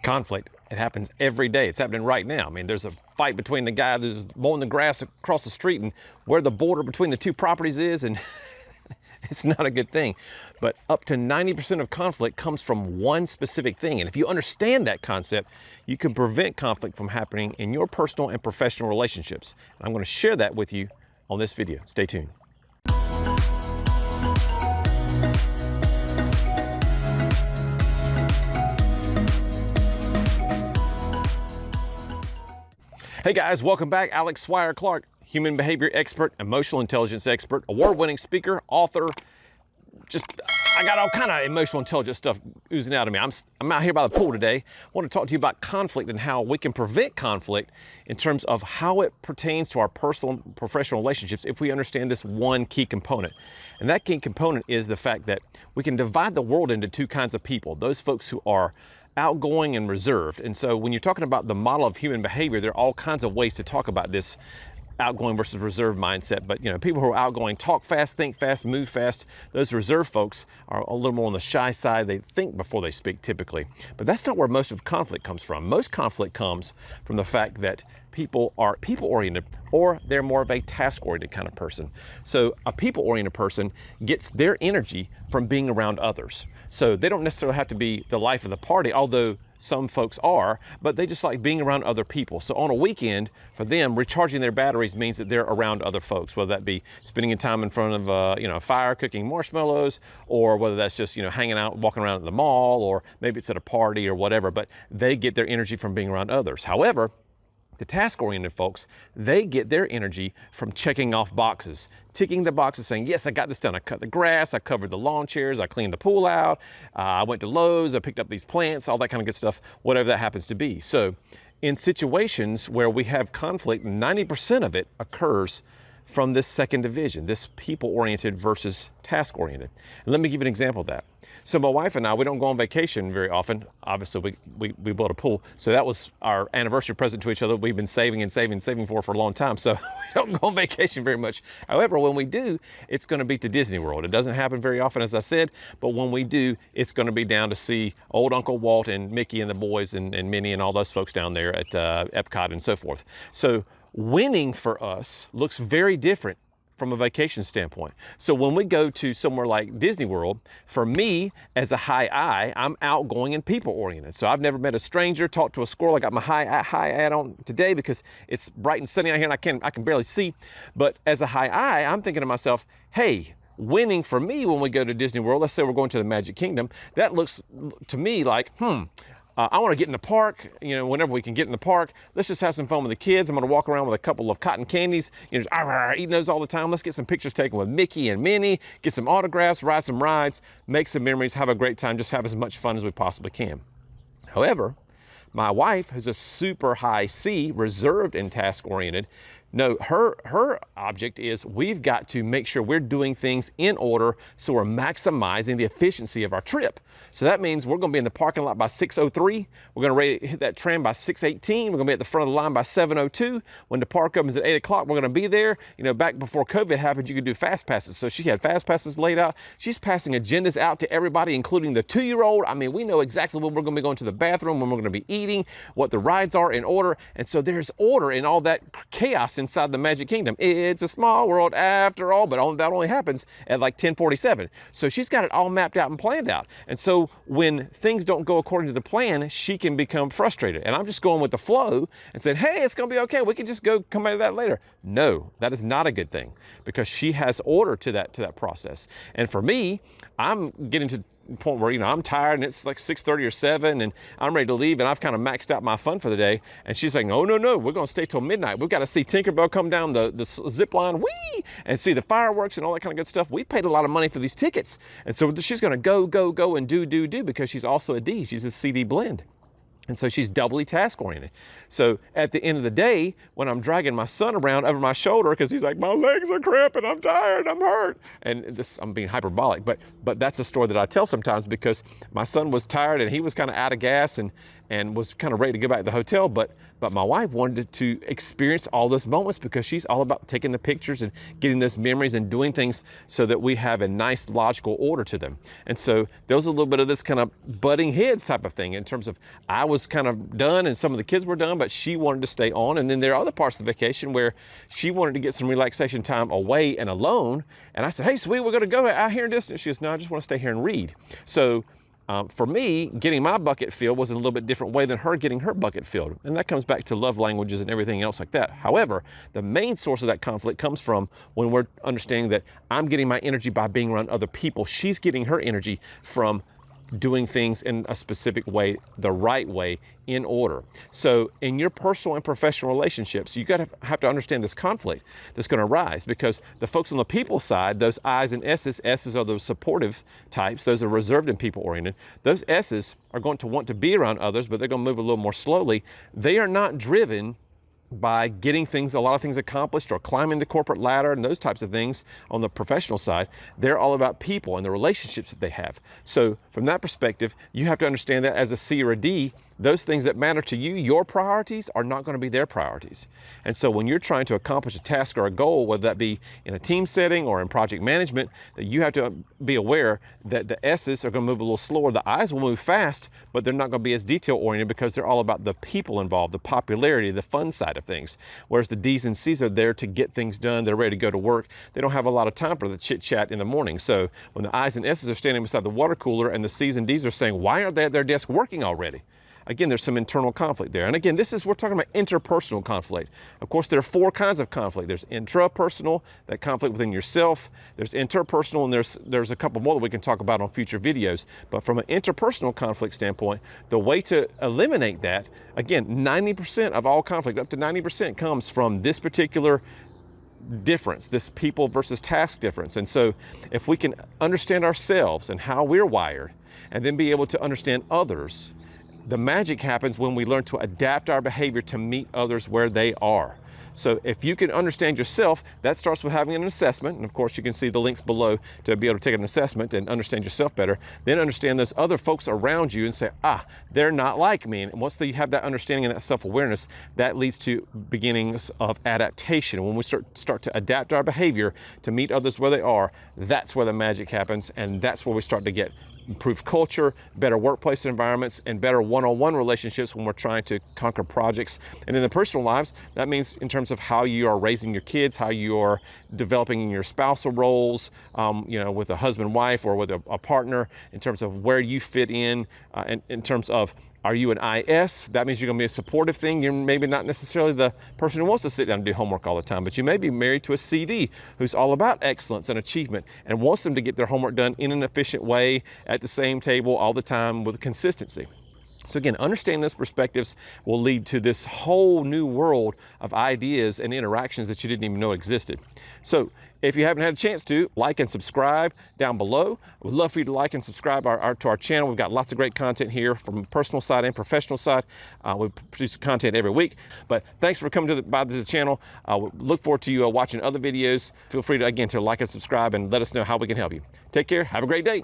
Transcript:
Conflict, it happens every day. It's happening right now. I mean, there's a fight between the guy who's mowing the grass across the street and where the border between the two properties is, and it's not a good thing. But up to 90% of conflict comes from one specific thing. And if you understand that concept, you can prevent conflict from happening in your personal and professional relationships. And I'm going to share that with you on this video. Stay tuned. Hey guys, welcome back. Alex Swire-Clark, human behavior expert, emotional intelligence expert, award-winning speaker, author. I got all kind of emotional intelligence stuff oozing out of me. I'm out here by the pool today. I want to talk to you about conflict and how we can prevent conflict in terms of how it pertains to our personal and professional relationships if we understand this one key component. And that key component is the fact that we can divide the world into two kinds of people. Those folks who are outgoing and reserved. And so when you're talking about the model of human behavior, there are all kinds of ways to talk about this outgoing versus reserved mindset. But people who are outgoing talk fast, think fast, move fast. Those reserved folks are a little more on the shy side. They think before they speak typically. But that's not where most of conflict comes from. Most conflict comes from the fact that people are people-oriented, or they're more of a task-oriented kind of person. So a people-oriented person gets their energy from being around others. So they don't necessarily have to be the life of the party, although some folks are, but they just like being around other people. So on a weekend, for them, recharging their batteries means that they're around other folks, whether that be spending time in front of a fire, cooking marshmallows, or whether that's just hanging out, walking around at the mall, or maybe it's at a party or whatever, but they get their energy from being around others. However, the task-oriented folks, they get their energy from checking off boxes, ticking the boxes, saying, yes, I got this done. I cut the grass, I covered the lawn chairs, I cleaned the pool out, I went to Lowe's, I picked up these plants, all that kind of good stuff, whatever that happens to be. So in situations where we have conflict, 90% of it occurs from this second division, this people-oriented versus task-oriented. And let me give you an example of that. So my wife and I, we don't go on vacation very often. Obviously, we built a pool. So that was our anniversary present to each other. We've been saving for a long time. So we don't go on vacation very much. However, when we do, it's going to be to Disney World. It doesn't happen very often, as I said, but when we do, it's going to be down to see old Uncle Walt and Mickey and the boys and Minnie and all those folks down there at Epcot and so forth. So winning for us looks very different from a vacation standpoint. So when we go to somewhere like Disney World, for me as a high I, I'm outgoing and people oriented. So I've never met a stranger, talked to a squirrel. I got my high hat on today because it's bright and sunny out here and I can barely see. But as a high I, I'm thinking to myself, hey, winning for me when we go to Disney World, let's say we're going to the Magic Kingdom, that looks to me like, I want to get in the park, whenever we can get in the park. Let's just have some fun with the kids. I'm going to walk around with a couple of cotton candies, eating those all the time. Let's get some pictures taken with Mickey and Minnie, get some autographs, ride some rides, make some memories, have a great time, just have as much fun as we possibly can. However, my wife, who's a super high C, reserved and task-oriented, no, her object is we've got to make sure we're doing things in order so we're maximizing the efficiency of our trip. So that means we're going to be in the parking lot by 6:03. We're going to hit that tram by 6:18. We're going to be at the front of the line by 7:02. When the park opens at 8 o'clock, we're going to be there. Back before COVID happened, you could do fast passes. So she had fast passes laid out. She's passing agendas out to everybody, including the 2-year-old. I mean, we know exactly when we're going to be going to the bathroom, when we're going to be eating, what the rides are in order. And so there's order in all that chaos inside the Magic Kingdom. It's a small world after all, but that only happens at like 10:47. So she's got it all mapped out and planned out. And so when things don't go according to the plan, she can become frustrated. And I'm just going with the flow and saying, hey, it's going to be okay. We can just come out of that later. No, that is not a good thing because she has order to that process. And for me, I'm getting to point where I'm tired and it's like 6:30 or 7 and I'm ready to leave and I've kind of maxed out my fun for the day, and she's like, no, we're going to stay till midnight. We've got to see Tinkerbell come down the zip line, whee, and see the fireworks and all that kind of good stuff. We paid a lot of money for these tickets, and so she's going to go and do because she's also a D. She's a CD blend. And so she's doubly task-oriented. So at the end of the day, when I'm dragging my son around over my shoulder, because he's like, my legs are cramping, I'm tired, I'm hurt. And this, I'm being hyperbolic, but that's a story that I tell sometimes because my son was tired and he was kind of out of gas and and was kind of ready to go back to the hotel, but my wife wanted to experience all those moments because she's all about taking the pictures and getting those memories and doing things so that we have a nice logical order to them. And so there was a little bit of this kind of butting heads type of thing in terms of I was kind of done and some of the kids were done, but she wanted to stay on. And then there are other parts of the vacation where she wanted to get some relaxation time away and alone. And I said, hey, sweet, we're going to go out here in distance. She goes, no, I just want to stay here and read. So for me, getting my bucket filled was in a little bit different way than her getting her bucket filled. And that comes back to love languages and everything else like that. However, the main source of that conflict comes from when we're understanding that I'm getting my energy by being around other people. She's getting her energy from doing things in a specific way, the right way, in order. So in your personal and professional relationships, you have to understand this conflict that's going to arise, because the folks on the people side, those I's and S's are those supportive types, those are reserved and people oriented. Those S's are going to want to be around others, but they're going to move a little more slowly. They are not driven by getting a lot of things accomplished or climbing the corporate ladder and those types of things on the professional side. They're all about people and the relationships that they have. So from that perspective, you have to understand that as a C or a D, those things that matter to you, your priorities, are not going to be their priorities. And so when you're trying to accomplish a task or a goal, whether that be in a team setting or in project management, that you have to be aware that the S's are going to move a little slower. The I's will move fast, but they're not going to be as detail oriented because they're all about the people involved, the popularity, the fun side of things. Whereas the D's and C's are there to get things done. They're ready to go to work. They don't have a lot of time for the chit chat in the morning. So when the I's and S's are standing beside the water cooler and the C's and D's are saying, why aren't they at their desk working already? Again, there's some internal conflict there. And again, we're talking about interpersonal conflict. Of course, there are 4 kinds of conflict. There's intrapersonal, that conflict within yourself. There's interpersonal, and there's a couple more that we can talk about on future videos. But from an interpersonal conflict standpoint, the way to eliminate that, again, 90% of all conflict, up to 90%, comes from this particular difference, this people versus task difference. And so if we can understand ourselves and how we're wired, and then be able to understand others, the magic happens when we learn to adapt our behavior to meet others where they are. So if you can understand yourself, that starts with having an assessment. And of course, you can see the links below to be able to take an assessment and understand yourself better. Then understand those other folks around you and say, they're not like me. And once you have that understanding and that self-awareness, that leads to beginnings of adaptation. When we start to adapt our behavior to meet others where they are, that's where the magic happens. And that's where we start to get improved culture, better workplace environments, and better one-on-one relationships when we're trying to conquer projects. And in the personal lives, that means in terms of how you are raising your kids, how you are developing in your spousal roles, with a husband, wife, or with a partner, in terms of where you fit in terms of, are you an IS? That means you're going to be a supportive thing. You're maybe not necessarily the person who wants to sit down and do homework all the time, but you may be married to a CD who's all about excellence and achievement and wants them to get their homework done in an efficient way at the same table all the time with consistency. So again, understanding those perspectives will lead to this whole new world of ideas and interactions that you didn't even know existed. So if you haven't had a chance to, like and subscribe down below. I would love for you to like and subscribe to our channel. We've got lots of great content here from personal side and professional side. We produce content every week. But thanks for coming by the channel. We look forward to you watching other videos. Feel free to, again, to like and subscribe and let us know how we can help you. Take care. Have a great day.